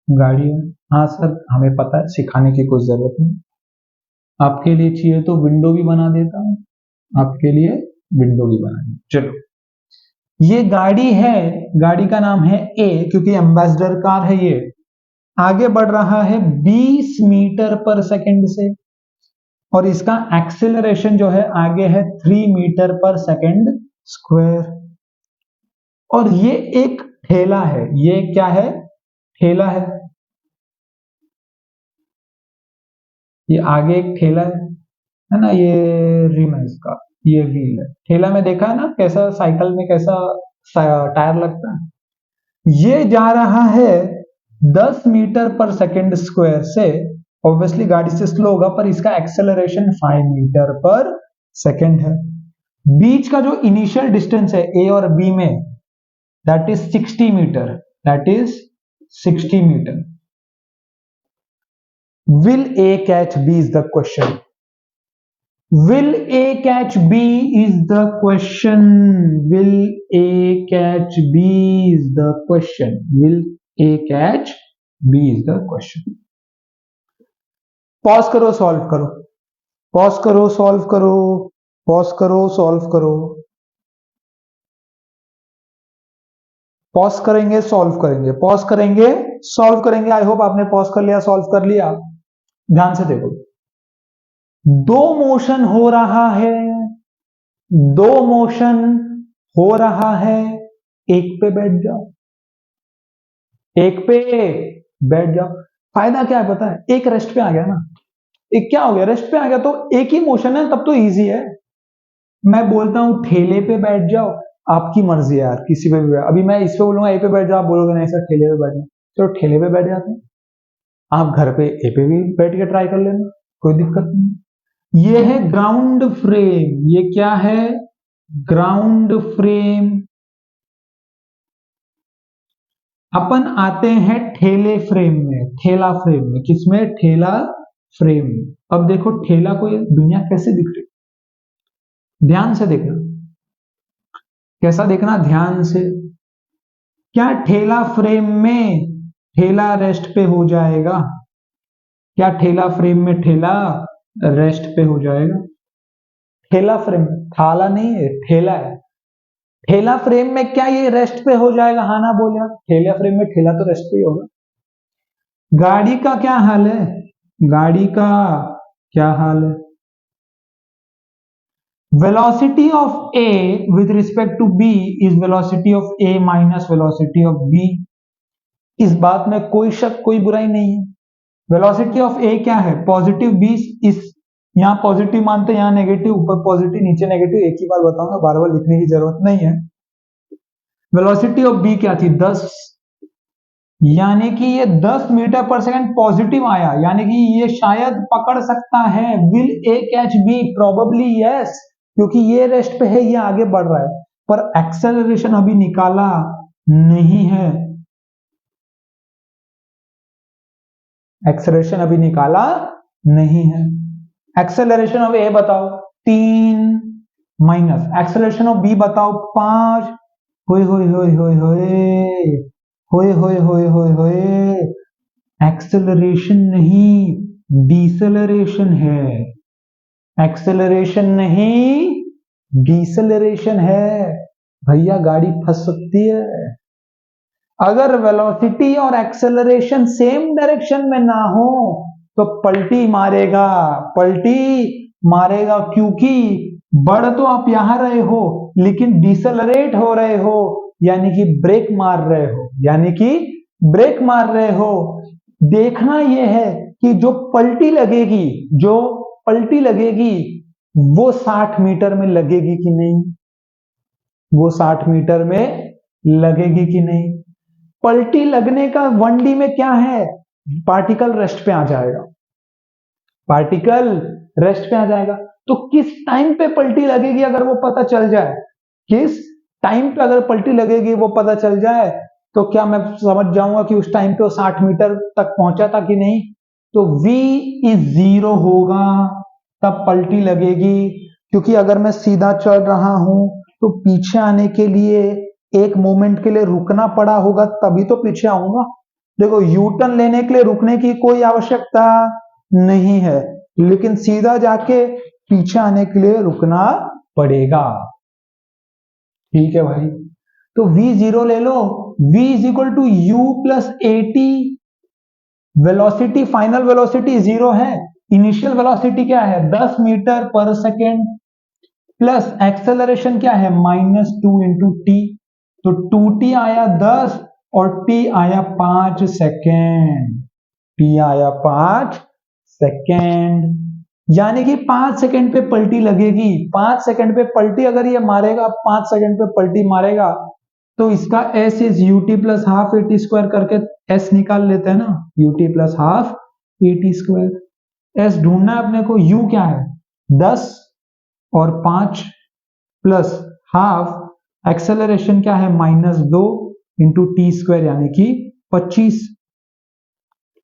गाड़ी है। हाँ सर हमें पता है, सिखाने की कोई जरूरत नहीं। आपके लिए चाहिए तो विंडो भी बना देता हूँ, आपके लिए विंडो भी बना दी। चलो ये गाड़ी है, गाड़ी का नाम है ए क्योंकि एम्बेसडर कार है। ये आगे बढ़ रहा है 20 मीटर पर सेकंड से, और इसका एक्सेलरेशन जो है आगे है 3 मीटर पर सेकंड स्क्वायर। और ये एक ठेला है। ये क्या है? ठेला है। ये आगे एक ठेला है ना? ये रिम है इसका, ये व्हील है। ठेला में देखा है ना कैसा साइकिल में कैसा टायर लगता है। ये जा रहा है 10 मीटर पर सेकंड स्क्वायर से। ऑब्वियसली गाड़ी से स्लो होगा, पर इसका एक्सेलरेशन 5 मीटर पर सेकंड है। बीच का जो इनिशियल डिस्टेंस है ए और बी में, that is 60 metre. That is 60 metre. Will A catch B is the question. Will A catch B is the question. Will A catch B is the question. Will A catch B is the question. Pause करो solve करो, pause करो solve करो, pause करो solve करो। Pause करेंगे solve करेंगे, pause करेंगे solve करेंगे। आई होप आपने पॉज कर लिया, सॉल्व कर लिया। ध्यान से देखो, दो मोशन हो रहा है, दो मोशन हो रहा है। एक पे बैठ जाओ, एक पे बैठ जाओ। फायदा क्या है पता है? एक रेस्ट पे आ गया ना, एक क्या हो गया, रेस्ट पे आ गया तो एक ही मोशन है, तब तो इजी है। मैं बोलता हूं ठेले पे बैठ जाओ, आपकी मर्जी है यार, किसी पे भी। अभी मैं इस पे बोलूंगा ए पे बैठ जाओ, आप बोलोगे नहीं सर ठेले पे बैठना। चलो ठेले पे बैठ जाते हैं। आप घर पे ए पे भी बैठ के ट्राई कर लेना, कोई दिक्कत नहीं। ये है ग्राउंड फ्रेम। ये क्या है? Ground frame. अपन आते हैं ठेले फ्रेम में, ठेला फ्रेम में। किसमें? ठेला फ्रेम में। अब देखो ठेला को ये दुनिया कैसे दिख रही, ध्यान से देखना। कैसा देखना? ध्यान से। क्या ठेला फ्रेम में ठेला रेस्ट पे हो जाएगा? क्या ठेला फ्रेम में ठेला रेस्ट पे हो जाएगा? ठेला फ्रेम, थाला नहीं है, ठेला है। ठेला फ्रेम में क्या ये रेस्ट पे हो जाएगा? हाँ ना बोले आप। ठेला फ्रेम में ठेला तो रेस्ट पे ही होगा। गाड़ी का क्या हाल है? गाड़ी का क्या हाल है? Velocity of A with respect to B is velocity of A minus velocity of B. इस बात में कोई शक कोई बुराई नहीं है। वेलोसिटी ऑफ ए क्या है? Positive B. इस यहां पॉजिटिव मानते हैं, यहां नेगेटिव, ऊपर पॉजिटिव नीचे नेगेटिव। एक ही बार बताऊंगा, बार बार लिखने की जरूरत नहीं है। वेलोसिटी ऑफ बी क्या थी? 10। यानी कि ये 10 मीटर पर सेकंड पॉजिटिव आया, यानी कि ये शायद पकड़ सकता है। Will A catch B? Probably yes, क्योंकि ये रेस्ट पे है, ये आगे बढ़ रहा है, पर एक्सेलरेशन अभी निकाला नहीं है। एक्सेलरेशन अभी निकाला नहीं है। एक्सेलरेशन ऑफ ए बताओ 3 माइनस एक्सेलरेशन ऑफ बी बताओ 5। होए होए होए होए होए होए होए होए होए होए। एक्सेलरेशन नहीं, डिसेलरेशन है। एक्सेलरेशन नहीं, डिसेलरेशन है। भैया गाड़ी फंस सकती है। अगर वेलोसिटी और एक्सेलरेशन सेम डायरेक्शन में ना हो तो पलटी मारेगा, पलटी मारेगा, क्योंकि बढ़ तो आप यहां रहे हो लेकिन डिसेलरेट हो रहे हो, यानी कि ब्रेक मार रहे हो, यानी कि ब्रेक मार रहे हो। देखना यह है कि जो पलटी लगेगी, जो पलटी लगेगी वो 60 मीटर में लगेगी कि नहीं, वो 60 मीटर में लगेगी कि नहीं। पलटी लगने का 1D में क्या है, पार्टिकल रेस्ट पे आ जाएगा, पार्टिकल रेस्ट पे आ जाएगा। तो किस टाइम पे पलटी लगेगी अगर वो पता चल जाए, किस टाइम पे अगर पलटी लगेगी वो पता चल जाए, तो क्या मैं समझ जाऊंगा कि उस टाइम पे वो 60 मीटर तक पहुंचा था कि नहीं। तो v इज 0 होगा तब पलटी लगेगी, क्योंकि अगर मैं सीधा चल रहा हूं तो पीछे आने के लिए एक मोमेंट के लिए रुकना पड़ा होगा, तभी तो पीछे आऊंगा। देखो यू टर्न लेने के लिए रुकने की कोई आवश्यकता नहीं है, लेकिन सीधा जाके पीछे आने के लिए रुकना पड़ेगा। ठीक है भाई, तो v0 ले लो, v is equal to you plus A T. Velocity, final velocity 0 है, इनिशियल वेलोसिटी क्या है 10 metre per second, plus acceleration क्या है -2 इंटू टी। तो 2t आया 10 और t आया 5 सेकेंड, t आया 5 सेकेंड, यानी कि 5 सेकेंड पे पलटी लगेगी। 5 सेकेंड पे पलटी अगर ये मारेगा, 5 सेकेंड पे पलटी मारेगा, तो इसका s is ut plus half A T square करके s निकाल लेते हैं ना, ut plus half A T square. s ढूंढना है अपने को, u क्या है 10 और 5 प्लस हाफ, एक्सेलरेशन क्या है -2 इंटू टी स्क्वायर यानी कि 25।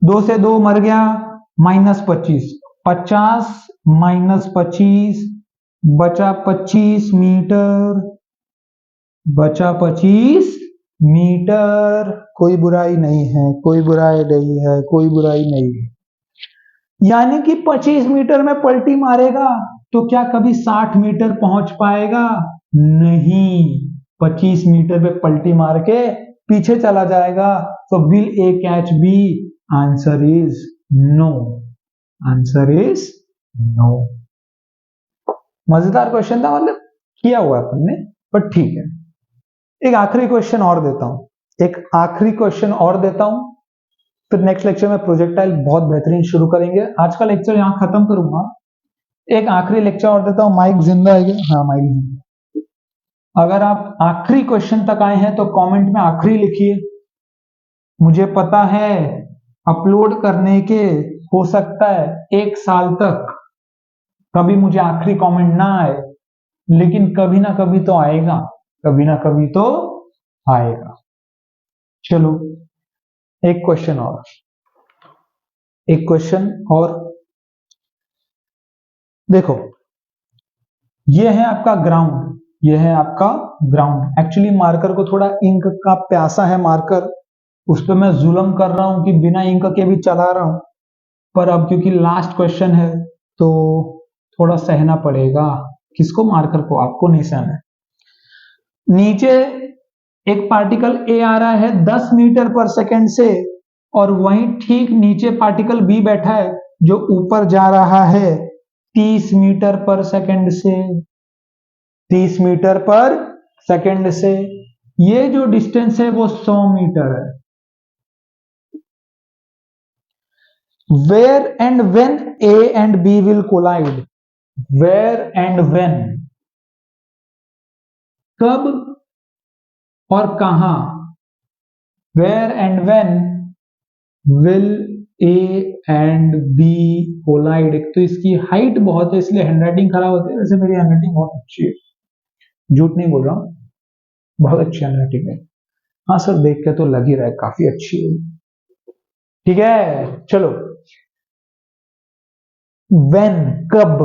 2 से 2 मर गया, -25, 50 -25 बचा 25 मीटर, बचा 25 मीटर। कोई बुराई नहीं है, कोई बुराई नहीं है, कोई बुराई नहीं है। यानी कि 25 मीटर में पलटी मारेगा तो क्या कभी 60 मीटर पहुंच पाएगा, नहीं। 25 मीटर पे पलटी मार के पीछे चला जाएगा। तो will A catch B, answer is no, answer is no. मजेदार क्वेश्चन था, मतलब किया हुआ अपन ने, पर ठीक है। एक आखिरी क्वेश्चन और देता हूं, एक आखिरी क्वेश्चन और देता हूं, फिर नेक्स्ट लेक्चर में प्रोजेक्टाइल बहुत बेहतरीन शुरू करेंगे। आज का लेक्चर यहां खत्म करूंगा, एक आखिरी लेक्चर और देता हूं। माइक जिंदा है क्या? हाँ माइक जिंदा। अगर आप आखिरी क्वेश्चन तक आए हैं तो कमेंट में आखिरी लिखिए। मुझे पता है अपलोड करने के हो सकता है 1 साल तक कभी मुझे आखिरी कमेंट ना आए, लेकिन कभी ना कभी तो आएगा, कभी ना कभी तो आएगा। चलो एक क्वेश्चन और, एक क्वेश्चन और देखो। ये है आपका ग्राउंड, ये है आपका ग्राउंड। एक्चुअली मार्कर को थोड़ा इंक का प्यासा है, मार्कर उस पर मैं जुल्म कर रहा हूं कि बिना इंक के भी चला रहा हूं, पर अब क्योंकि लास्ट क्वेश्चन है तो थोड़ा सहना पड़ेगा। किसको? मार्कर को, आपको नहीं सहना है। नीचे एक पार्टिकल ए आ रहा है 10 मीटर पर सेकेंड से, और वहीं ठीक नीचे पार्टिकल बी बैठा है जो ऊपर जा रहा है 30 मीटर पर सेकेंड से, 30 मीटर पर सेकेंड से। ये जो डिस्टेंस है वो 100 मीटर है। Where and when A and B will collide, where and when, कब और कहां, where and when will A and B collide. एक तो इसकी हाइट बहुत है इसलिए हैंडराइटिंग खराब होती है, वैसे मेरी हैंडराइटिंग बहुत अच्छी है, झूठ नहीं बोल रहा हूं, बहुत अच्छी हैंडराइटिंग है। हाँ सर, देख के तो लग ही रहा है काफी अच्छी है। ठीक है चलो, व्हेन कब,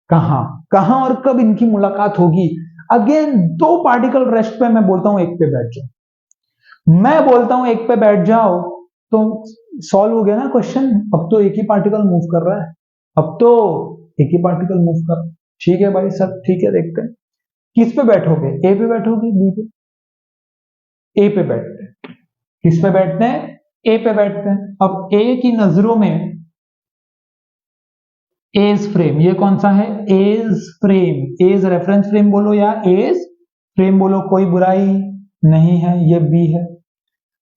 कहां, कहां और कब इनकी मुलाकात होगी। अगेन दो पार्टिकल रेस्ट पे, मैं बोलता हूं एक पे बैठ जाओ, मैं बोलता हूं एक पे बैठ जाओ, तो सॉल्व हो गया ना क्वेश्चन। अब तो एक ही पार्टिकल मूव कर रहा है, अब तो एक ही पार्टिकल मूव कर रहा है। ठीक है भाई सब ठीक है, देखते हैं किस पे बैठोगे, ए पे बैठोगे बी पे, ए पे बैठते हैं। किस पे बैठते हैं? ए पे बैठते हैं। अब ए की नजरों में एज फ्रेम, ये कौन सा है? A's frame, A's reference frame बोलो या एज फ्रेम बोलो, कोई बुराई नहीं है। ये बी है,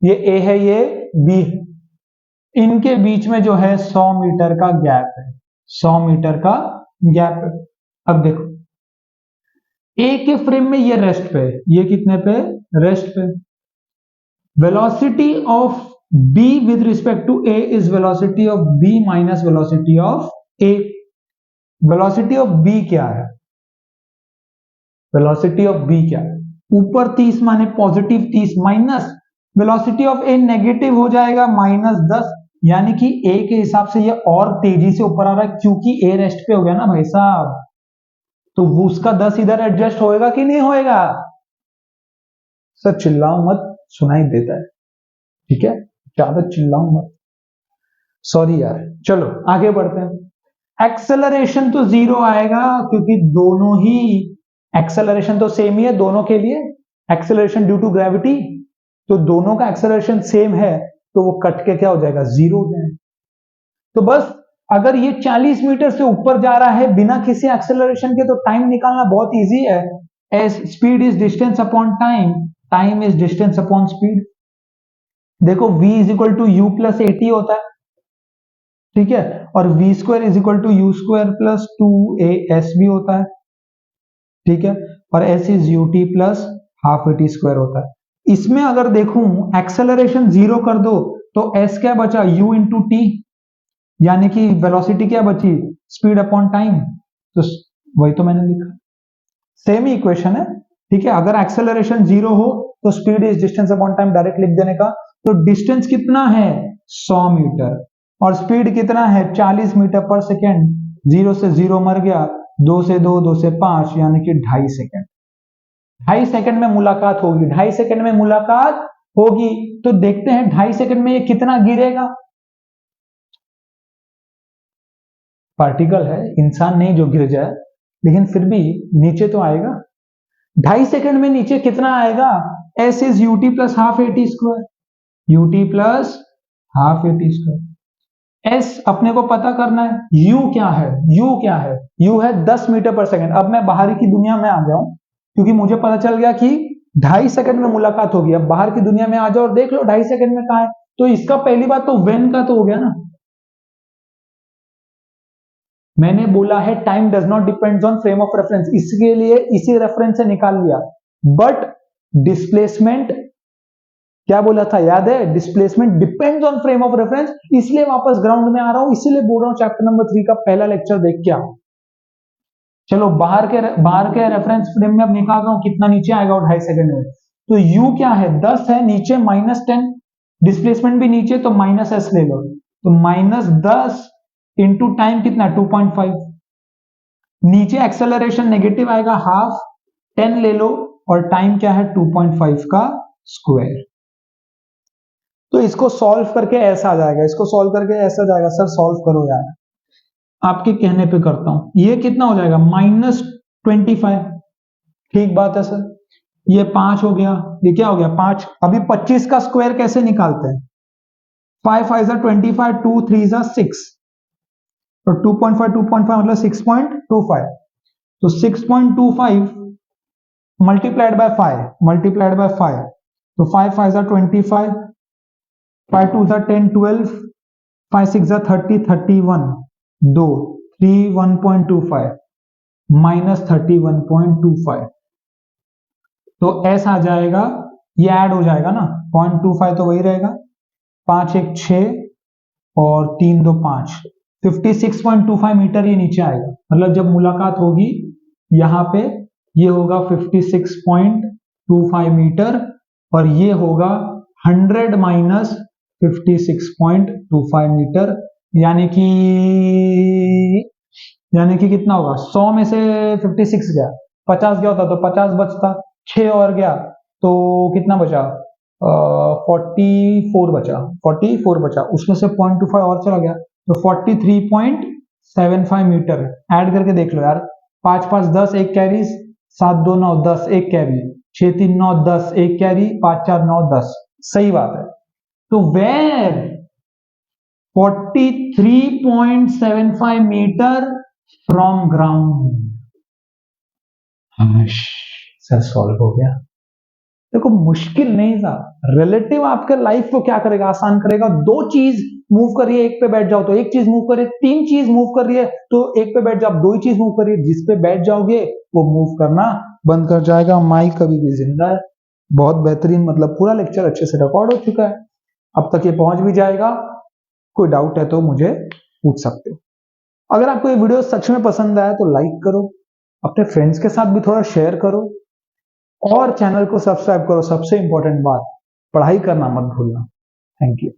ये ए है, ये बी है। इनके बीच में जो है 100 मीटर का गैप है, 100 मीटर का गैप है। अब देखो ए के फ्रेम में ये रेस्ट पे है, ये कितने पे? रेस्ट पे। Velocity of B with respect to A is velocity of B minus velocity of A. Velocity of B क्या है? वेलोसिटी ऑफ बी क्या है? ऊपर 30 माने positive 30 minus velocity of A negative हो जाएगा -10, यानी कि ए के हिसाब से ये और तेजी से ऊपर आ रहा है क्योंकि ए रेस्ट पे हो गया ना भाई साहब, तो वो उसका 10 इधर एडजस्ट होएगा कि नहीं होएगा? सर चिल्लाओ मत, सुनाई देता है, ठीक है, ज्यादा चिल्लाओ मत, सॉरी यार। चलो आगे बढ़ते हैं। एक्सेलरेशन तो 0 आएगा क्योंकि दोनों ही एक्सेलरेशन तो सेम ही है दोनों के लिए, एक्सेलरेशन ड्यू टू ग्रेविटी, तो दोनों का एक्सेलरेशन सेम है, तो वो कट के क्या हो जाएगा? 0 हो जाएगा। तो बस अगर ये 40 मीटर से ऊपर जा रहा है बिना किसी एक्सेलरेशन के, तो टाइम निकालना बहुत इजी है। As speed is distance upon time, time is distance upon speed. देखो v is equal to you plus a t होता है, ठीक है, और v square is equal to u square plus 2as भी होता है, ठीक है, और s is u T plus half A T square होता है। इसमें अगर देखूं एक्सेलरेशन 0 कर दो तो s क्या बचा? u इंटू टी, यानी कि वेलोसिटी क्या बची? स्पीड अपॉन टाइम, तो वही तो मैंने लिखा, सेम ही इक्वेशन है, ठीक है। अगर एक्सेलरेशन 0 हो तो speed is distance upon time direct लिख देने का, तो डिस्टेंस कितना है? 100 मीटर, और स्पीड कितना है? 40 मीटर पर सेकेंड। 0 से 0 मर गया, 2 से 2, 2 से 5, यानी कि 2.5 सेकेंड। 2.5 सेकेंड में मुलाकात होगी, 2.5 सेकेंड में मुलाकात होगी, तो देखते हैं 2.5 सेकेंड में ये कितना गिरेगा। पार्टिकल है, इंसान नहीं जो गिर जाए, लेकिन फिर भी नीचे तो आएगा। 2.5 सेकेंड में नीचे कितना आएगा? S is u T plus half A T square, U T plus half A T square. S अपने को पता करना है, यू क्या है? यू क्या है? यू है 10 मीटर पर सेकेंड। अब मैं बाहर की दुनिया में आ जाऊं, क्योंकि मुझे पता चल गया कि 2.5 सेकेंड में मुलाकात होगी। अब बाहर की दुनिया में आ जाओ और देख लो 2.5 सेकेंड में कहा है, तो इसका पहली बात तो वेन का तो हो गया ना। मैंने बोला है time does not depends on frame of reference, इसके लिए इसी रेफरेंस से निकाल लिया। बट डिस्प्लेसमेंट क्या बोला था याद है? Displacement depends on frame of reference, इसलिए वापस ग्राउंड में आ रहा हूं, इसीलिए बोल रहा हूं चैप्टर नंबर 3 का पहला लेक्चर देख के आओ। चलो बाहर के रेफरेंस फ्रेम में अब निकाल रहा हूं कितना नीचे आएगा और 2.5 सेकंड में। तो u क्या है? 10 है, नीचे -10, डिस्प्लेसमेंट भी नीचे, तो -s ले लो, तो -10 इंटू टाइम कितना? 2.5। नीचे एक्सेलरेशन नेगेटिव आएगा, हाफ, 10 ले लो, और टाइम क्या है? 2.5 का स्क्वायर। तो इसको सॉल्व करके ऐसा आ जाएगा, इसको सॉल्व करके ऐसा आ जाएगा। सर सॉल्व करो यार, आपके कहने पे करता हूं। ये कितना हो जाएगा? -25। ठीक बात है सर, ये 5 हो गया, ये क्या हो गया? 5। अभी 25 का स्क्वायर कैसे निकालते हैं? 5 5 25, 2 3 6, तो 2.5 मतलब 6.25, तो 6.25 मल्टीप्लाइड बाय 5, तो 5 5 25, 5 2 10 12, 5 6 30 31, 2 3 1.25 -31.25, तो S आ जाएगा, ये ऐड हो जाएगा ना, 0.25 तो वही रहेगा, 5 1 6 और 3 2 5, 56.25 मीटर ये नीचे आएगा। मतलब जब मुलाकात होगी यहां पे, ये होगा 56.25 मीटर, और ये होगा 100 माइनस 56.25 मीटर, यानी कि कितना होगा? 100 में से 56 गया, 50 गया होता तो 50 बचता, 6 और गया तो कितना बचा? 44 बचा, उसमें से 0.25 और चला गया, तो 43.75 मीटर। ऐड करके देख लो यार, 5 5 10, एक कैरी, 7 2 9 10, एक कैरी, 6 3 9 10, एक कैरी, 5 4 9 10। सही बात है। तो where 43.75 metre from ground. Sir solve हो गया। देखो मुश्किल नहीं था। रिलेटिव आपके लाइफ को क्या करेगा, आसान करेगा। दो चीज मूव कर रही है, एक पे बैठ जाओ तो एक चीज मूव कर रही है, तीन चीज मूव कर रही है तो एक पे बैठ जाओ, दो ही चीज मूव कर रही है, जिस पे बैठ जाओगे वो मूव करना बंद कर जाएगा। माइक कभी भी जिंदा है। बहुत बेहतरीन, मतलब पूरा लेक्चर अच्छे से रिकॉर्ड हो चुका है, अब तक ये पहुंच भी जाएगा। कोई डाउट है तो मुझे पूछ सकते हो। अगर आपको ये वीडियो सच में पसंद आया तो लाइक करो, अपने फ्रेंड्स के साथ भी थोड़ा शेयर करो और चैनल को सब्सक्राइब करो। सबसे इंपॉर्टेंट बात, पढ़ाई करना मत भूलना। Thank you.